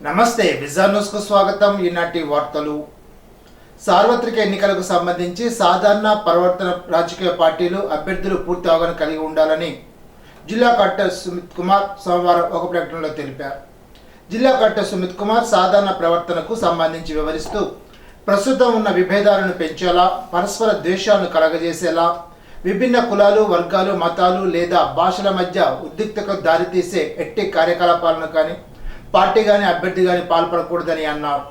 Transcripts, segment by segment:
నమస్తే vision news కు స్వాగతం. ఈనాటి వార్తలు. సార్వత్రిక ఎన్నికలకు సంబంధించి సాధారణ పరివర్తన రాజకీయ పార్టీలు అభ్యర్థులు పూర్తి అవగాహన కలిగి ఉండాలని జిల్లా కలెక్టర్ సుమిత్ కుమార్ సోమవారం ఒక ప్రకటనలో తెలిపారు. జిల్లా కలెక్టర్ సుమిత్ కుమార్ సాధారణ ప్రవర్తనకు సంబంధించి వివరిస్తూ ప్రస్తుతం ఉన్న విభేదాలను పెంచేలా, పరస్పర ద్వేషాలను కలగజేసేలా, విభిన్న కులాలు, వర్గాలు, మతాలు లేదా భాషల మధ్య ఉద్రిక్తతకు దారితీసే ఎట్టి కార్యకలాపాలను కానీ పార్టీ కానీ అభ్యర్థి కానీ పాల్పడకూడదని అన్నారు.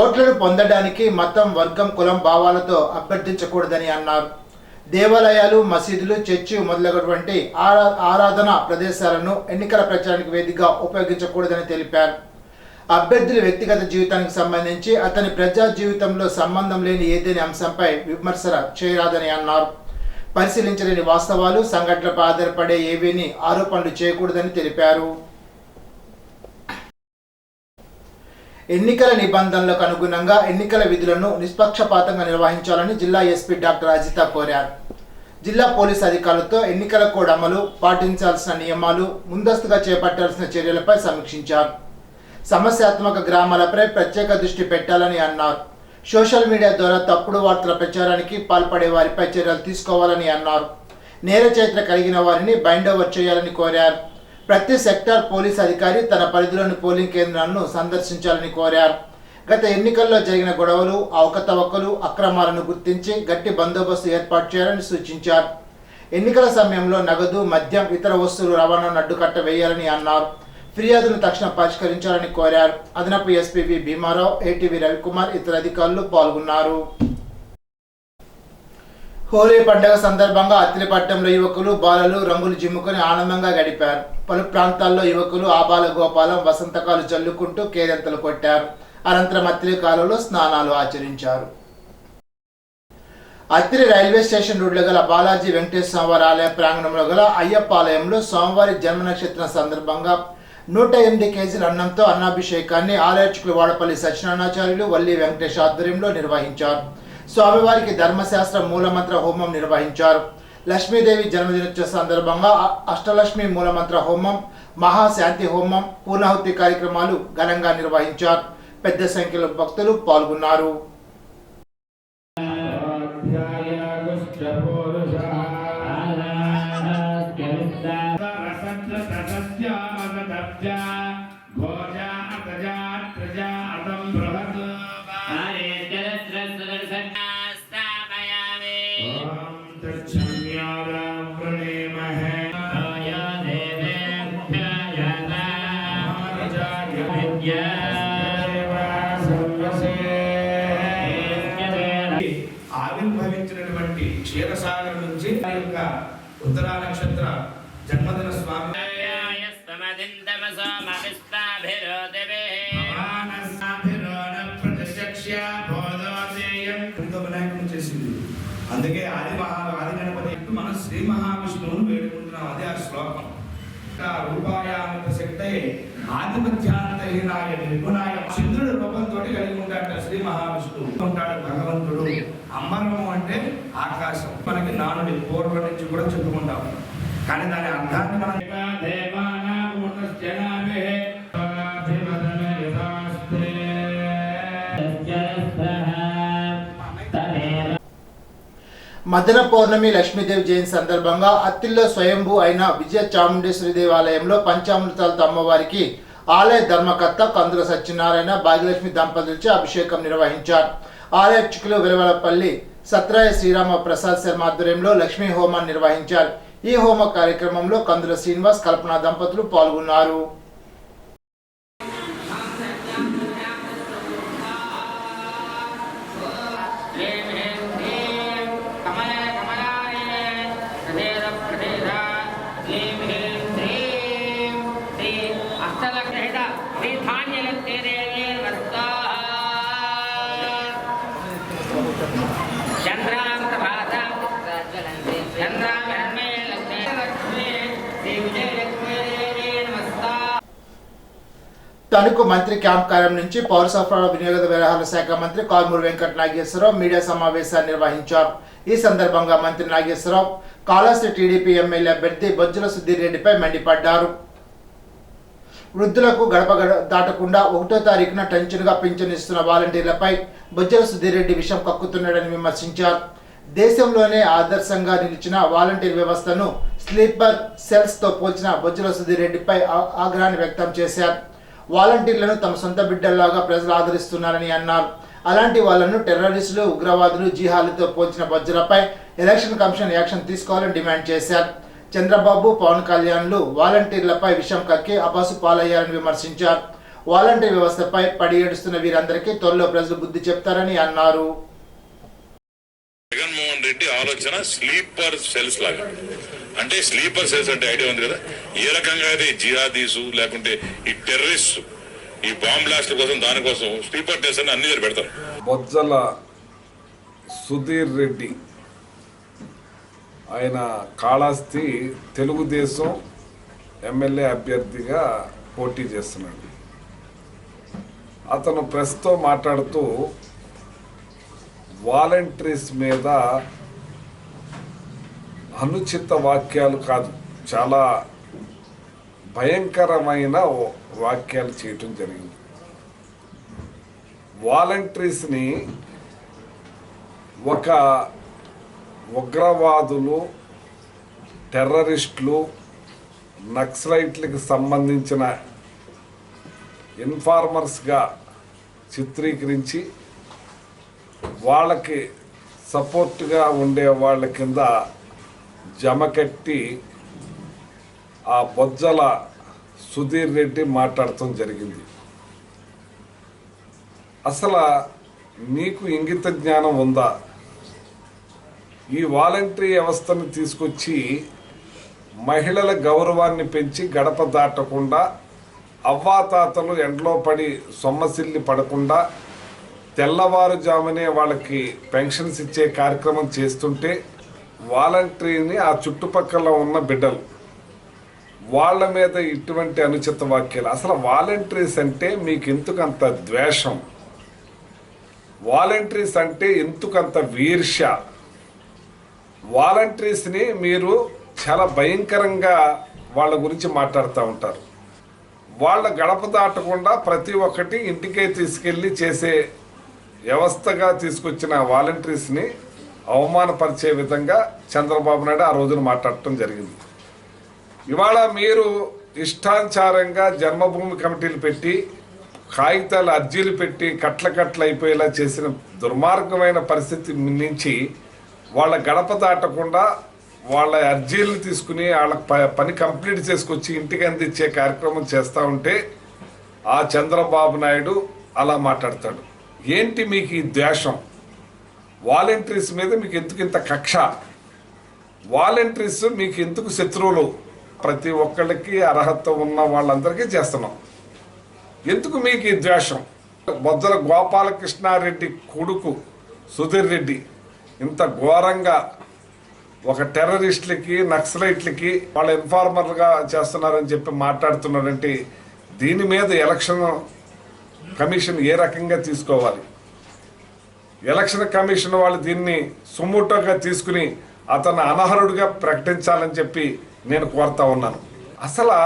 ఓట్లను పొందడానికి మతం, వర్గం, కులం భావాలతో అభ్యర్థించకూడదని అన్నారు. దేవాలయాలు, మసీదులు, చర్చి మొదలైనటువంటి ఆరాధన ప్రదేశాలను ఎన్నికల ప్రచారానికి వేదికగా ఉపయోగించకూడదని తెలిపారు. అభ్యర్థుల వ్యక్తిగత జీవితానికి సంబంధించి అతని ప్రజా జీవితంలో సంబంధం లేని ఏదైనా అంశంపై విమర్శ చేయరాదని అన్నారు. పరిశీలించలేని వాస్తవాలు, సంఘటనలపై ఆధారపడే ఏవీని ఆరోపణలు చేయకూడదని తెలిపారు. ఎన్నికల నిబంధనలకు అనుగుణంగా ఎన్నికల విధులను నిష్పక్షపాతంగా నిర్వహించాలని జిల్లా ఎస్పీ డాక్టర్ అజిత కోరారు. జిల్లా పోలీసు అధికారులతో ఎన్నికల కోడ్ అమలు, పాటించాల్సిన నియమాలు, ముందస్తుగా చేపట్టాల్సిన చర్యలపై సమీక్షించారు. సమస్యాత్మక గ్రామాలపై ప్రత్యేక దృష్టి పెట్టాలని అన్నారు. సోషల్ మీడియా ద్వారా తప్పుడు వార్తల ప్రచారానికి పాల్పడే వారిపై చర్యలు తీసుకోవాలని అన్నారు. నేర చరిత్ర కలిగిన వారిని బైండ్ ఓవర్ చేయాలని కోరారు. ప్రతి సెక్టార్ పోలీస్ అధికారి తన పరిధిలోని పోలింగ్ కేంద్రాలను సందర్శించాలని కోరారు. గత ఎన్నికల్లో జరిగిన గొడవలు, అవకతవకలు, అక్రమాలను గుర్తించి గట్టి బందోబస్తు ఏర్పాటు చేయాలని సూచించారు. ఎన్నికల సమయంలో నగదు, మద్యం, ఇతర వస్తువులు రవాణాను అడ్డుకట్ట వేయాలని అన్నారు. ఫిర్యాదును తక్షణం పరిష్కరించాలని కోరారు. అదనపు ఎస్పీ వి భీమారావు, ఏటీవీ రవికుమార్, ఇతర అధికారులు పాల్గొన్నారు. హోలీ పండుగ సందర్భంగా అత్తిలిపట్నంలో యువకులు, బాలలు రంగులు జిమ్ముకొని ఆనందంగా గడిపారు. పలు ప్రాంతాల్లో యువకులు ఆబాల గోపాలం వసంతకాలు జల్లుకుంటూ కేరింతలు కొట్టారు. అనంతరం అత్తిలి కాలువలో స్నానాలు ఆచరించారు. అత్తిలి రైల్వే స్టేషన్ రోడ్లో గల బాలాజీ వెంకటేశ్వర స్వామి ఆలయ ప్రాంగణంలో గల అయ్యప్ప ఆలయంలో సోమవారి జన్మ నక్షత్రం సందర్భంగా 108 కేజీల అన్నంతో అన్నాభిషేకాన్ని ఆలయార్చకులు వాడపల్లి సత్యనారాయణాచార్యులు, వల్లి వెంకటేష్ ఆధ్వర్యంలో నిర్వహించారు. స్వామివారికి ధర్మశాస్త్ర మూలమంత్ర హోమం నిర్వహించారు. లక్ష్మీదేవి జన్మదినోత్సవ సందర్భంగా అష్టలక్ష్మి మూలమంత్ర హోమం, మహాశాంతి హోమం, పూర్ణాహుతి కార్యక్రమాలు ఘనంగా నిర్వహించారు. పెద్ద సంఖ్యలో భక్తులు పాల్గొన్నారు. ఆవిర్భవించినటువంటి క్షీరసాగర్ నుంచి ఉత్తరా నక్షత్ర జన్మదిన స్వామి చేసింది. అందుకే ఆది గణపతి మన శ్రీ మహావిష్ణువును వేడుకుంటున్నాం. అదే ఆ శ్లోకం. రూపాయానంత శక్తే ఆధిపత్యానంతహీనాయ నిర్గుణాయ. చంద్రుడు రూపంతో కలిగి ఉంటాడు శ్రీ మహావిష్ణువు. ఉంటాడు భగవంతుడు. అంబరము అంటే ఆకాశం. మనకి నానుడి పూర్వం నుంచి కూడా చెప్పుకుంటాం. కానీ దాని అర్థాన్ని మనం మదన పౌర్ణమి లక్ష్మీదేవి జయంతి సందర్భంగా అత్తిల్లో స్వయంభూ అయిన విజయ చాముండేశ్వరి దేవాలయంలో పంచామృతాలతో అమ్మవారికి ఆలయ ధర్మకర్త కందుల సత్యనారాయణ, భాగ్యలక్ష్మి దంపతులచే అభిషేకం నిర్వహించారు. ఆలయ అర్చకులు వెలవలపల్లి సత్రాయ శ్రీరామ ప్రసాద్ శర్మ ఆధ్వర్యంలో లక్ష్మీ హోమాన్ని నిర్వహించారు. ఈ హోమ కార్యక్రమంలో కందుల శ్రీనివాస్, కల్పన దంపతులు పాల్గొన్నారు. తణుకు మంత్రి క్యాంప్ కార్యం నుంచి పౌర సరఫరాల వినియోగ వ్యవహారాల శాఖ మంత్రి కారుమూరి వెంకట నాగేశ్వరరావు మీడియా సమావేశాన్ని నిర్వహించారు. ఈ సందర్భంగా మంత్రి నాగేశ్వరరావు కాళహస్తి టీడీపీ ఎమ్మెల్యే అభ్యర్థి బొజ్జల సుధీర్ రెడ్డిపై మండిపడ్డారు. వృద్ధులకు గడప దాటకుండా 1వ తారీఖున టెన్షన్గా పింఛను ఇస్తున్న వాలంటీర్లపై బొజ్జల సుధీర్ రెడ్డి విషం కక్కుతున్నాడని విమర్శించారు. దేశంలోనే ఆదర్శంగా నిలిచిన వాలంటీర్ వ్యవస్థను స్లీపర్ సెల్స్తో పోల్చిన బొజ్జల సుధీర్ రెడ్డిపై ఆగ్రహాన్ని వ్యక్తం చేశారు. వాలంటీర్లను తమ సొంత బిడ్డల్లాగా ప్రజలు ఆదరిస్తున్నారని అన్నారు. అలాంటి వాళ్లను టెర్రరిస్టులు, ఉగ్రవాదులు, జిహాదులతో పోల్చిన బొజ్జలపై ఎలక్షన్ కమిషన్ యాక్షన్ తీసుకోవాలని డిమాండ్ చేశారు. చంద్రబాబు, పవన్ కళ్యాణ్లు వాలంటీర్లపై విషం కక్కి అబాసు పాలయ్యారని విమర్శించారు. వాలంటీర్ వ్యవస్థపై పడి ఏడుస్తున్న వీరందరికీ త్వరలో ప్రజలు బుద్ధి చెప్తారని అన్నారు. జగన్మోహన్ రెడ్డి ఆలోచన స్లీపర్ సెల్స్ లాగా, అంటే స్లీపర్ సెల్స్ అంటే ఐడియా ఉంది కదా, ఏ రకంగా అయితే జిహాదీసు లేకుంటే ఈ టెర్రరిస్ట్ ఈ బాంబ్ బ్లాస్ట్ కోసం దానికోసం స్లీపర్ సెల్స్ అని అన్ని దగ్గర పెడతారు. బొజ్జల సుధీర్ రెడ్డి ఆయన కాళహస్తి తెలుగుదేశం ఎమ్మెల్యే అభ్యర్థిగా పోటీ చేస్తున్నాడు. అతను ప్రెస్తో మాట్లాడుతూ వాలంటీర్స్ మీద అనుచిత వాక్యాలు కాదు, చాలా భయంకరమైన వాక్యాలు చేయటం జరిగింది. వాలంటీర్స్ని ఒక ఉగ్రవాదులు, టెర్రరిస్టులు, నక్సలైట్లకు సంబంధించిన ఇన్ఫార్మర్స్గా చిత్రీకరించి వాళ్ళకి సపోర్ట్గా ఉండే వాళ్ళ కింద జమకట్టి ఆ బొజ్జల సుధీర్ రెడ్డి మాట్లాడటం జరిగింది. అసలు నీకు ఇంగిత జ్ఞానం ఉందా? ఈ వాలంటరీ వ్యవస్థను తీసుకొచ్చి మహిళల గౌరవాన్ని పెంచి గడప దాటకుండా, అవ్వాతాతలు ఎండలో పడి సొమ్మసిల్లి పడకుండా తెల్లవారుజామునే వాళ్ళకి పెన్షన్స్ ఇచ్చే కార్యక్రమం చేస్తుంటే వాలంటరీని ఆ చుట్టుపక్కల ఉన్న బిడ్డలు వాళ్ళ మీద ఇటువంటి అనుచిత వాక్యాలు. అసలు వాలంటీర్స్ అంటే మీకు ఎందుకంత ద్వేషం? వాలంటీర్స్ అంటే ఎందుకంత ఈర్ష్య? వాలంటీర్స్ని మీరు చాలా భయంకరంగా వాళ్ళ గురించి మాట్లాడుతూ ఉంటారు. వాళ్ళ గడప దాటకుండా ప్రతి ఒక్కటి ఇంటికే తీసుకెళ్ళి చేసే వ్యవస్థగా తీసుకొచ్చిన వాలంటీర్స్ని అవమానపరిచే విధంగా చంద్రబాబు నాయుడు ఆ రోజున మాట్లాడటం జరిగింది. ఇవాళ మీరు ఇష్టానుసారంగా జన్మభూమి కమిటీలు పెట్టి, కాగితాలు అర్జీలు పెట్టి కట్ల అయిపోయేలా చేసిన దుర్మార్గమైన పరిస్థితి నుంచి వాళ్ళ గడప దాటకుండా వాళ్ళ అర్జీలు తీసుకుని వాళ్ళ పని కంప్లీట్ చేసుకొచ్చి ఇంటికి అందించే కార్యక్రమం చేస్తూ ఉంటే ఆ చంద్రబాబు నాయుడు అలా మాట్లాడతాడు. ఏంటి మీకు ఈ ద్వేషం? వాలంటీర్స్ మీద మీకు ఎందుకు ఇంత కక్ష? వాలంటీర్స్ మీకు ఎందుకు శత్రువులు? ప్రతి ఒక్కళ్ళకి అర్హత ఉన్న వాళ్ళందరికీ చేస్తున్నాం. ఎందుకు మీకు ఈ ద్వేషం? బొజ్జల గోపాలకృష్ణారెడ్డి కొడుకు సుధీర్ రెడ్డి ఇంత ఘోరంగా ఒక టెర్రరిస్టులకి, నక్సలైట్లకి వాళ్ళ ఇన్ఫార్మర్గా చేస్తున్నారని చెప్పి మాట్లాడుతున్నారంటే దీని మీద ఎలక్షన్ కమిషన్ ఏ రకంగా తీసుకోవాలి? ఎలక్షన్ కమిషన్ వాళ్ళు దీన్ని సుమోటోగా తీసుకుని అతను అనర్హుడిగా ప్రకటించాలని చెప్పి నేను కోరుతా ఉన్నాను. అసలు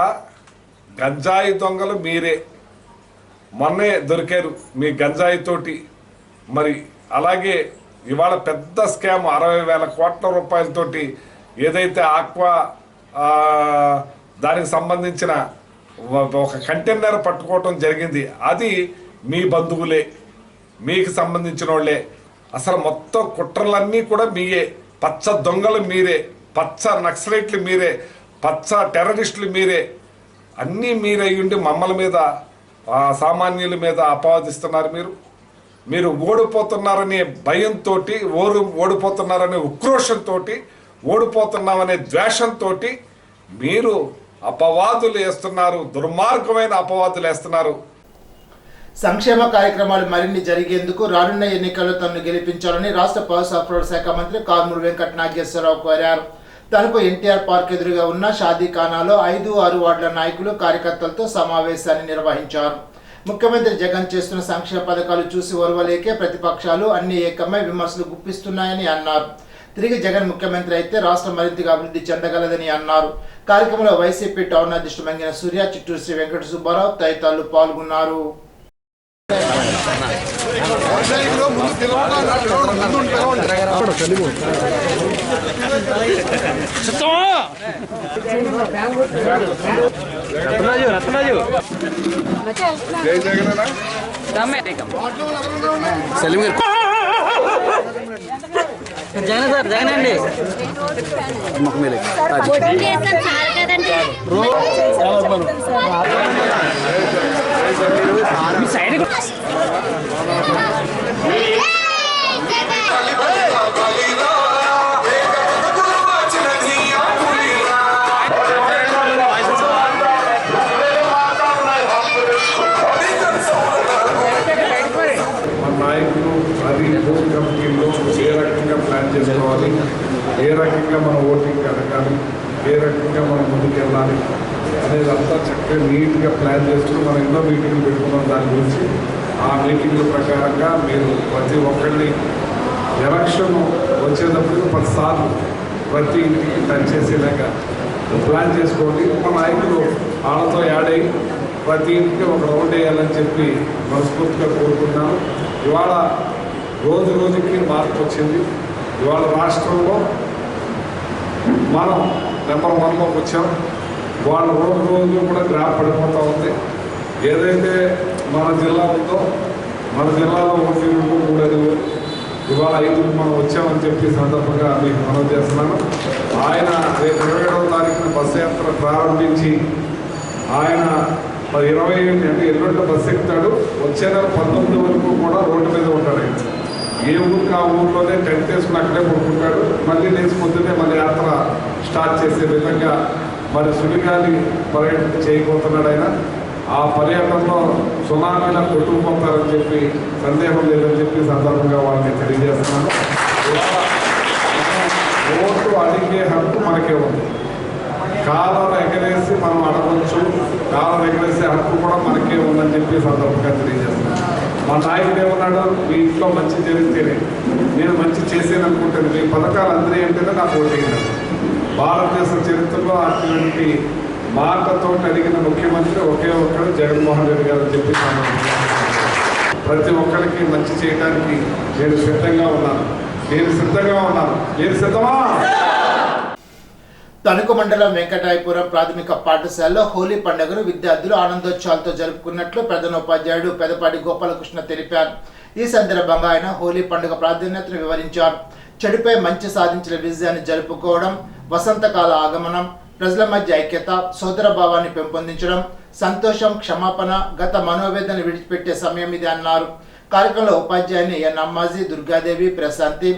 గంజాయి దొంగలు మీరే, మొన్నే దొరికారు మీ గంజాయి తోటి. మరి అలాగే ఇవాళ పెద్ద స్కామ్ 60,000 కోట్ల రూపాయలతోటి ఏదైతే ఆక్వా దానికి సంబంధించిన ఒక కంటైనర్ పట్టుకోవటం జరిగింది, అది మీ బంధువులే, మీకు సంబంధించిన వాళ్ళే. అసలు మొత్తం కుట్రలన్నీ కూడా మీయే. పచ్చ దొంగలు మీరే, పచ్చ నక్సలైట్లు మీరే, పచ్చ టెర్రరిస్టులు మీరే. అన్నీ మీరయ్యుండి మమ్మల్ని మీద, సామాన్యుల మీద అపవాదిస్తున్నారు. మీరు ఓడిపోతున్నారనే భయంతో, ఓడిపోతున్నారనే ఉక్రోషంతో, ఓడిపోతున్నామనే ద్వేషంతో మీరు అపవాదులు వేస్తున్నారు, దుర్మార్గమైన అపవాదులు వేస్తున్నారు. సంక్షేమ కార్యక్రమాలు మరిన్ని జరిగేందుకు రానున్న ఎన్నికల్లో తనను గెలిపించాలని రాష్ట్ర పౌర సరఫరాల శాఖ మంత్రి కారుమూరి వెంకట నాగేశ్వరరావు కోరారు. తనకు ఎన్టీఆర్ పార్క్ ఎదురుగా ఉన్న షాదీఖానాలో 5-6 వార్డుల నాయకులు, కార్యకర్తలతో సమావేశాన్ని నిర్వహించారు. ముఖ్యమంత్రి జగన్ చేస్తున్న సంక్షేమ పథకాలు చూసి ఓర్వలేకే ప్రతిపక్షాలు అన్ని ఏకమై విమర్శలు గుప్పిస్తున్నాయని అన్నారు. తిరిగి జగన్ ముఖ్యమంత్రి అయితే రాష్ట్రం మరింతగా అభివృద్ధి చెందగలదని అన్నారు. కార్యక్రమంలో వైసీపీ టౌన్ అధ్యక్షుడు మంగిన సూర్య, చిట్టూరు శ్రీ వెంకట సుబ్బారావు తదితరులు పాల్గొన్నారు. జగన్ సార్ జగన్ అండి నాయకులు అది బూత్ కమిటీలో ఏ రకంగా ప్లాన్ చేసుకోవాలి, ఏ రకంగా మన ఓటింగ్ అడగాలి, ఏ రకంగా మనం ముందుకెళ్ళాలి అనేది అంతా చక్కగా నీట్గా ప్లాన్ చేసుకుని మనం ఎన్నో మీటింగ్లు పెట్టుకున్నాం దాని గురించి. ఆ మీటింగ్ల ప్రకారంగా మీరు ప్రతి ఒక్కరిని ఎలక్షన్ వచ్చేటప్పుడు 10 సార్లు ప్రతి ఇంటికి టచ్ చేసేలాగా ప్లాన్ చేసుకోండి. మన నాయకులు వాళ్ళతో యాడ్ అయ్యి ప్రతి ఇంటికి ఒక రౌండ్ వేయాలని చెప్పి మనస్ఫూర్తిగా కోరుకుంటున్నాను. ఇవాళ రోజు రోజుకి మార్పు వచ్చింది. ఇవాళ రాష్ట్రంలో మనం నెంబర్ 1లోకి వచ్చాం. వాళ్ళు రోజు రోజు కూడా గ్రాఫ్ పడిపోతూ ఉంది. ఏదైతే మన జిల్లా ఉందో మన జిల్లాలో 1, 2, 3 ఇవాళ 5 మనం వచ్చామని చెప్పి సందర్భంగా మీకు మనవి చేస్తున్నాను. ఆయన రేపు 27వ తారీఖున బస్సు యాత్ర ప్రారంభించి ఆయన 20 అంటే ఎల్లుండి బస్సు ఎక్కుతాడు. వచ్చే నెల 19 వరకు కూడా రోడ్డు మీద ఉంటాడు. ఆయన ఏ ఊరికి ఆ ఊరిలోనే టెంట్ వేసుకుని అక్కడే పడుకుంటాడు. మళ్ళీ లేచి పొద్దున్నే మళ్ళీ యాత్ర స్టార్ట్ చేసే విధంగా మరి సుడిగాలి పర్యటన చేయబోతున్నాడు ఆయన. ఆ పర్యటనలో సునామీలా కొట్టుకుపోతారని చెప్పి సందేహం లేదని చెప్పి సందర్భంగా వాళ్ళని తెలియజేస్తున్నాను. ఓటు అడిగే హక్కు మనకే ఉంది. కాలం ఎగరేసి మనం అడగవచ్చు, కాలం ఎగరేసే హక్కు కూడా మనకే ఉందని చెప్పి సందర్భంగా తెలియజేస్తున్నాను. మా నాయకుడు ఏమన్నాడు, మీ ఇంట్లో మంచి జరిగితేనే నేను మంచి చేసేదనుకుంటాను, మీ పథకాలు అందరి అంటేనే నాకు ఓటేయండి. భారతదేశ చరిత్రలో అటువంటి మాటతో అడిగిన ముఖ్యమంత్రి ఒకే ఒక్కడు జగన్మోహన్ రెడ్డి గారు అని చెప్పి ప్రతి ఒక్కరికి మంచి చేయడానికి నేను సిద్ధంగా ఉన్నాను. నేను సిద్ధమా? తణుకు మండలం వెంకటాయపురం ప్రాథమిక పాఠశాలలో హోలీ పండుగను విద్యార్థులు ఆనందోత్సవాలతో జరుపుకున్నట్లు ప్రధానోపాధ్యాయుడు పెదపాటి గోపాలకృష్ణ తెలిపారు. ఈ సందర్భంగా ఆయన హోలీ పండుగ ప్రాధాన్యతను వివరించారు. చెడుపై మంచి సాధించిన విజయాన్ని జరుపుకోవడం, వసంతకాల ఆగమనం, ప్రజల మధ్య ఐక్యత, సోదర భావాన్ని పెంపొందించడం, సంతోషం, క్షమాపణ, గత మనోవేదన విడిచిపెట్టే సమయం ఇది అన్నారు. కార్యక్రమంలో ఉపాధ్యాయుని ఎన్ అమ్మాజీ, దుర్గాదేవి, ప్రశాంతి,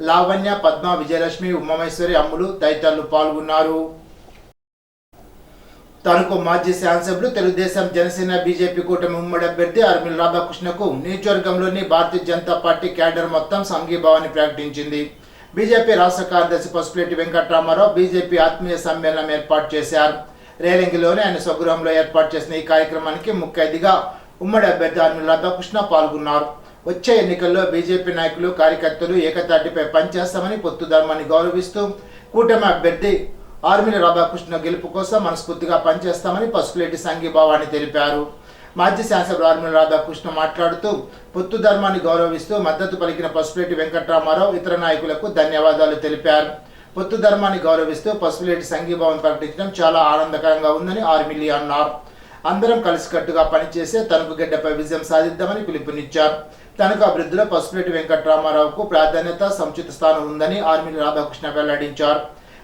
లావణ్య, పద్మ, విజయలక్ష్మి, ఉమామేశ్వరి, అమ్ములు తదితరులు పాల్గొన్నారు. తణుకు మాజీ శాసనసభ్యులు తెలుగుదేశం, జనసేన, బీజేపీ కూటమి ఉమ్మడి అభ్యర్థి ఆర్మిల్ రాధాకృష్ణకు నియోజకవర్గంలోని భారతీయ జనతా పార్టీ క్యాడర్ మొత్తం సంఘీభావాన్ని ప్రకటించింది. బీజేపీ రాష్ట్ర కార్యదర్శి పసుపులేటి వెంకటరామారావు బీజేపీ ఆత్మీయ సమ్మేళనం ఏర్పాటు చేశారు. రేలంగిలోని ఆయన స్వగృహంలో ఏర్పాటు చేసిన ఈ కార్యక్రమానికి ముఖ్య అతిథిగా ఉమ్మడి అభ్యర్థి ఆర్మిల్ రాధాకృష్ణ పాల్గొన్నారు. వచ్చే ఎన్నికల్లో బీజేపీ నాయకులు, కార్యకర్తలు ఏకతాటిపై పనిచేస్తామని, పొత్తు ధర్మాన్ని గౌరవిస్తూ కూటమి అభ్యర్థి ఆర్మిల్ రాధాకృష్ణ గెలుపు కోసం మనస్ఫూర్తిగా పనిచేస్తామని పసుపులేటి సంఘీభావాన్ని తెలిపారు. మాజీ శాసనసభ్యులు ఆర్మిల్ రాధాకృష్ణ మాట్లాడుతూ పొత్తు ధర్మాన్ని గౌరవిస్తూ మద్దతు పలికిన పసుపులేటి వెంకటరామారావు ఇతర నాయకులకు ధన్యవాదాలు తెలిపారు. పొత్తు ధర్మాన్ని గౌరవిస్తూ పసుపులేటి సంఘీభావం ప్రకటించడం చాలా ఆనందకరంగా ఉందని ఆర్మిలి అన్నారు. అందరం కలిసికట్టుగా పనిచేసే తణుకు గడ్డపై విజయం సాధిద్దామని పిలుపునిచ్చారు. తణుకు అభివృద్ధిలో పసుపులేటి వెంకటరామారావుకు ప్రాధాన్యత, సముచిత స్థానం ఉందని ఆర్మిలి రాధాకృష్ణ వెల్లడించారు.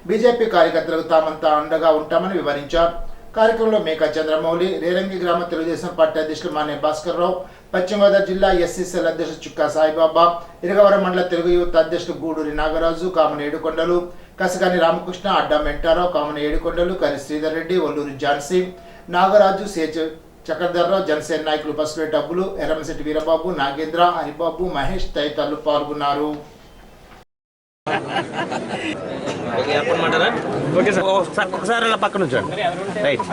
బీజేపీ కార్యకర్తలకు తామంతా అండగా ఉంటామని వివరించారు. కార్యక్రమంలో మేకా చంద్రమౌళి, రేరంగి గ్రామ తెలుగుదేశం పార్టీ అధ్యక్షులు మానే భాస్కర్రావు, పశ్చిమ గోదావరి జిల్లా ఎస్సీసీఎల్ అధ్యక్షులు చుక్కా సాయిబాబా, ఇరగవరం మండల తెలుగు యువత అధ్యక్షులు గూడూరి నాగరాజు, కామన ఏడుకొండలు, కసగాని రామకృష్ణ, అడ్డా మెంటారావు, కామన ఏడుకొండలు, కరి శ్రీధర్ రెడ్డి, ఒల్లూరి ఝాన్సీ, నాగరాజు, సేచ్ చక్రధర్రావు, జనసేన నాయకులు పసుపులేటి అబ్బులు, ఎర్రమశెట్టి వీరబాబు, నాగేంద్ర, హరిబాబు, మహేష్ తదితరులు పాల్గొన్నారు. ఓకే సార్, ఒకసారి అలా పక్కన ఉంచండి. రైట్.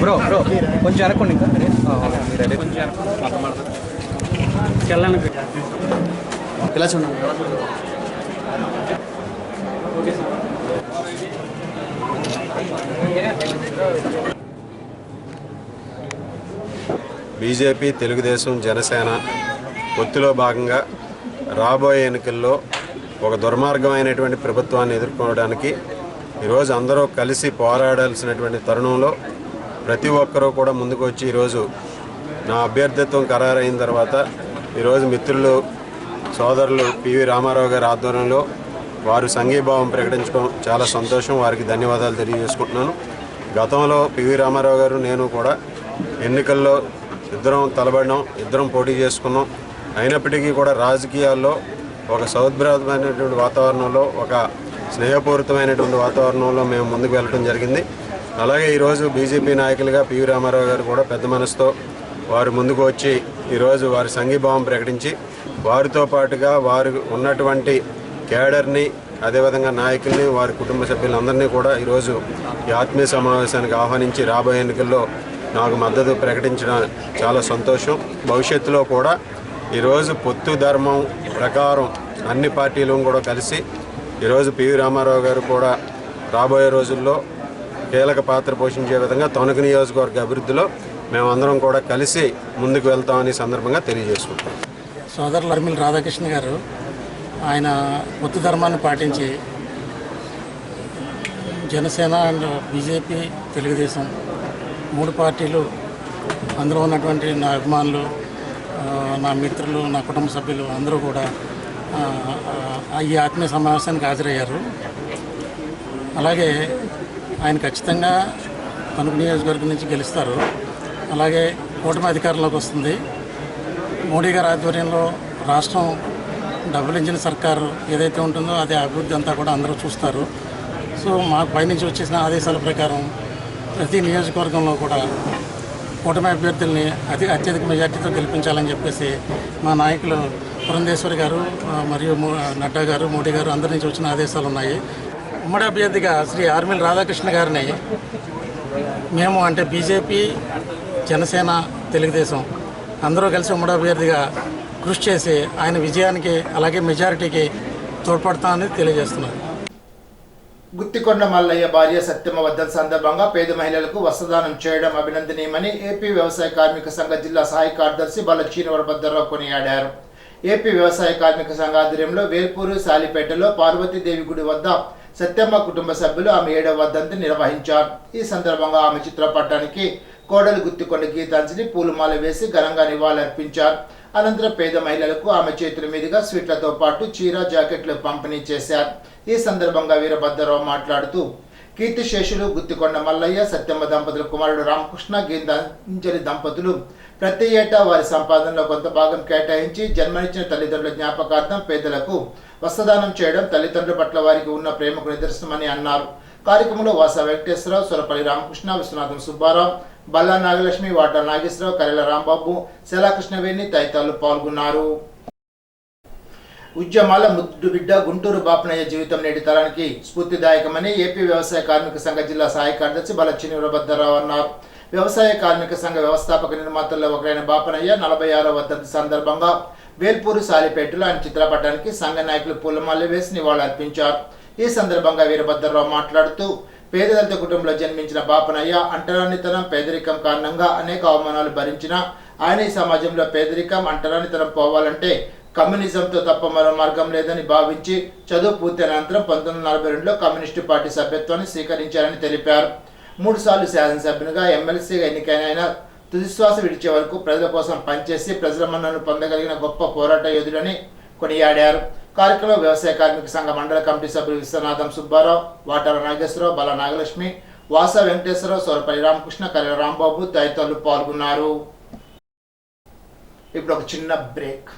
బ్రో కొంచెం అనుకోండి ఇంకా ఇలా చూడండి. బీజేపీ, తెలుగుదేశం, జనసేన పొత్తులో భాగంగా రాబోయే ఎన్నికల్లో ఒక దుర్మార్గమైనటువంటి ప్రభుత్వాన్ని ఎదుర్కోవడానికి ఈరోజు అందరూ కలిసి పోరాడాల్సినటువంటి తరుణంలో ప్రతి ఒక్కరూ కూడా ముందుకు వచ్చి ఈరోజు నా అభ్యర్థిత్వం ఖరారైన తర్వాత ఈరోజు మిత్రులు సోదరులు పివి రామారావు గారి ఆధ్వర్యంలో వారు సంఘీభావం ప్రకటించడం చాలా సంతోషం. వారికి ధన్యవాదాలు తెలియజేసుకుంటున్నాను. గతంలో పివి రామారావు గారు నేను కూడా ఎన్నికల్లో ఇద్దరం తలబడినాం, ఇద్దరం పోటీ చేసుకున్నాం. అయినప్పటికీ కూడా రాజకీయాల్లో ఒక సౌద్భ్రమైనటువంటి వాతావరణంలో, ఒక స్నేహపూరితమైనటువంటి వాతావరణంలో మేము ముందుకు వెళ్ళడం జరిగింది. అలాగే ఈరోజు బీజేపీ నాయకులుగా పివి రామారావు గారు కూడా పెద్ద మనసుతో వారు ముందుకు వచ్చి ఈరోజు వారి సంఘీభావం ప్రకటించి వారితో పాటుగా వారు ఉన్నటువంటి కేడర్ని, అదేవిధంగా నాయకుల్ని, వారి కుటుంబ సభ్యులందరినీ కూడా ఈరోజు ఈ ఆత్మీయ సమావేశానికి ఆహ్వానించి రాబోయే ఎన్నికల్లో నాకు మద్దతు ప్రకటించడం చాలా సంతోషం. భవిష్యత్తులో కూడా ఈరోజు పొత్తు ధర్మం ప్రకారం అన్ని పార్టీలు కూడా కలిసి ఈరోజు పివి రామారావు గారు కూడా రాబోయే రోజుల్లో కీలక పాత్ర పోషించే విధంగా తణుకు నియోజకవర్గ అభివృద్ధిలో మేమందరం కూడా కలిసి ముందుకు వెళ్తామని సందర్భంగా తెలియజేసుకుంటాం. సోదరులు అర్మిల్ రాధాకృష్ణ గారు ఆయన పొత్తు ధర్మాన్ని పాటించి జనసేన అండ్ బీజేపీ, తెలుగుదేశం మూడు పార్టీలు, అందులో ఉన్నటువంటి నా అభిమానులు, నా మిత్రులు, నా కుటుంబ సభ్యులు అందరూ కూడా ఈ ఆత్మీయ సమావేశానికి హాజరయ్యారు. అలాగే ఆయన ఖచ్చితంగా తణుకు నియోజకవర్గం నుంచి గెలుస్తారు. అలాగే కూటమి అధికారంలోకి వస్తుంది. మోడీ గారి ఆధ్వర్యంలో రాష్ట్రం డబుల్ ఇంజిన్ సర్కారు ఏదైతే ఉంటుందో అదే అభివృద్ధి అంతా కూడా అందరూ చూస్తారు. సో మాకు పైనుంచి వచ్చేసిన ఆదేశాల ప్రకారం ప్రతి నియోజకవర్గంలో కూడా కూటమి అభ్యర్థుల్ని అత్యధిక మెజార్టీతో గెలిపించాలని చెప్పేసి మా నాయకులు పురంధేశ్వరి గారు మరియు నడ్డా గారు, మోడీ గారు అందరి నుంచి వచ్చిన ఆదేశాలు ఉన్నాయి. ఉమ్మడి అభ్యర్థిగా శ్రీ ఆర్మిల్ రాధాకృష్ణ గారిని మేము అంటే బీజేపీ, జనసేన, తెలుగుదేశం అందరూ కలిసి ఉమ్మడి అభ్యర్థిగా కృషి చేసి ఆయన విజయానికి అలాగే మెజారిటీకి తోడ్పడతామని తెలియజేస్తున్నారు. గుత్తికొండ మల్లయ్య భార్య సత్యమ్మ వర్ధన్ సందర్భంగా పేద మహిళలకు వస్త్రదానం చేయడం అభినందనీయమని ఏపీ వ్యవసాయ కార్మిక సంఘ జిల్లా సహాయ కార్యదర్శి బల్లచీని వరభద్రరావు కొనియాడారు. ఏపీ వ్యవసాయ కార్మిక సంఘ ఆధ్వర్యంలో వేల్పూరు, సాలిపేటలో పార్వతీదేవి గుడి వద్ద సత్యమ్మ కుటుంబ సభ్యులు ఆమె 7వ వర్ధంతి నిర్వహించారు. ఈ సందర్భంగా ఆమె చిత్రపటానికి కోడలు గుత్తికొండ గీతాంజలి పూలమాల వేసి ఘనంగా నివాళులర్పించారు. అనంతరం పేద మహిళలకు ఆమె చేతుల మీదుగా స్వీట్లతో పాటు చీర, జాకెట్లు పంపిణీ చేశారు. ఈ సందర్భంగా వీరభద్రరావు మాట్లాడుతూ కీర్తిశేషులు గుత్తికొండ మల్లయ్య, సత్యమ్మ దంపతుల కుమారుడు రామకృష్ణ, గీతాంజలి దంపతులు ప్రతి ఏటా వారి సంపాదనలో కొంత భాగం కేటాయించి జన్మనిచ్చిన తల్లిదండ్రుల జ్ఞాపకార్థం పేదలకు వస్త్రదానం చేయడం తల్లిదండ్రుల పట్ల వారికి ఉన్న ప్రేమకు నిదర్శనమని అన్నారు. కార్యక్రమంలో వాస వెంకటేశ్వరరావు, సొరపల్లి రామకృష్ణ, విశ్వనాథం సుబ్బారావు, బల్లా నాగలక్ష్మి, వాటా నాగేశ్వరరావు, కరెల రాంబాబు, శలాకృష్ణవేణి తదితరులు పాల్గొన్నారు. ఉద్యమాల ముద్దుబిడ్డ గుంటూరు బాపనయ్య జీవితం నేటి తరానికి స్ఫూర్తిదాయకమని ఏపీ వ్యవసాయ కార్మిక సంఘ జిల్లా సహాయ కార్యదర్శి బల్లచీని వరభద్రరావు అన్నారు. వ్యవసాయ కార్మిక సంఘ వ్యవస్థాపక నిర్మాతల్లో ఒకరైన బాపనయ్య 46వ వర్ధంతి సందర్భంగా వేల్పూరు, సాలిపేటలో ఆయన చిత్రపటానికి సంఘ నాయకులు పూలమాల వేసి నివాళులర్పించారు. ఈ సందర్భంగా వీరభద్రరావు మాట్లాడుతూ పేద దళిత కుటుంబంలో జన్మించిన బాపనయ్య అంటరానితనం, పేదరికం కారణంగా అనేక అవమానాలు భరించిన ఆయన ఈ సమాజంలో పేదరికం, అంటరానితనం పోవాలంటే కమ్యూనిజంతో తప్ప మరో మార్గం లేదని భావించి చదువు పూర్తయిన అనంతరం 1942లో కమ్యూనిస్టు పార్టీ సభ్యత్వాన్ని స్వీకరించారని తెలిపారు. 3 సార్లు శాసనసభ్యునిగా, ఎమ్మెల్సీగా ఎన్నికైన ఆయన తుదిశ్వాస విడిచే వరకు ప్రజల కోసం పనిచేసి ప్రజల మన్ననను పొందగలిగిన గొప్ప పోరాట యోధుడని కొనియాడారు. కార్యక్రమంలో వ్యవసాయ కార్మిక సంఘ మండల కమిటీ సభ్యులు విశ్వనాథం సుబ్బారావు, వాటాల నాగేశ్వరరావు, బల నాగలక్ష్మి, వాస వెంకటేశ్వరరావు, సొరపల్లి రామకృష్ణ, కరెల రాంబాబు తదితరులు పాల్గొన్నారు. ఇప్పుడు ఒక చిన్న బ్రేక్.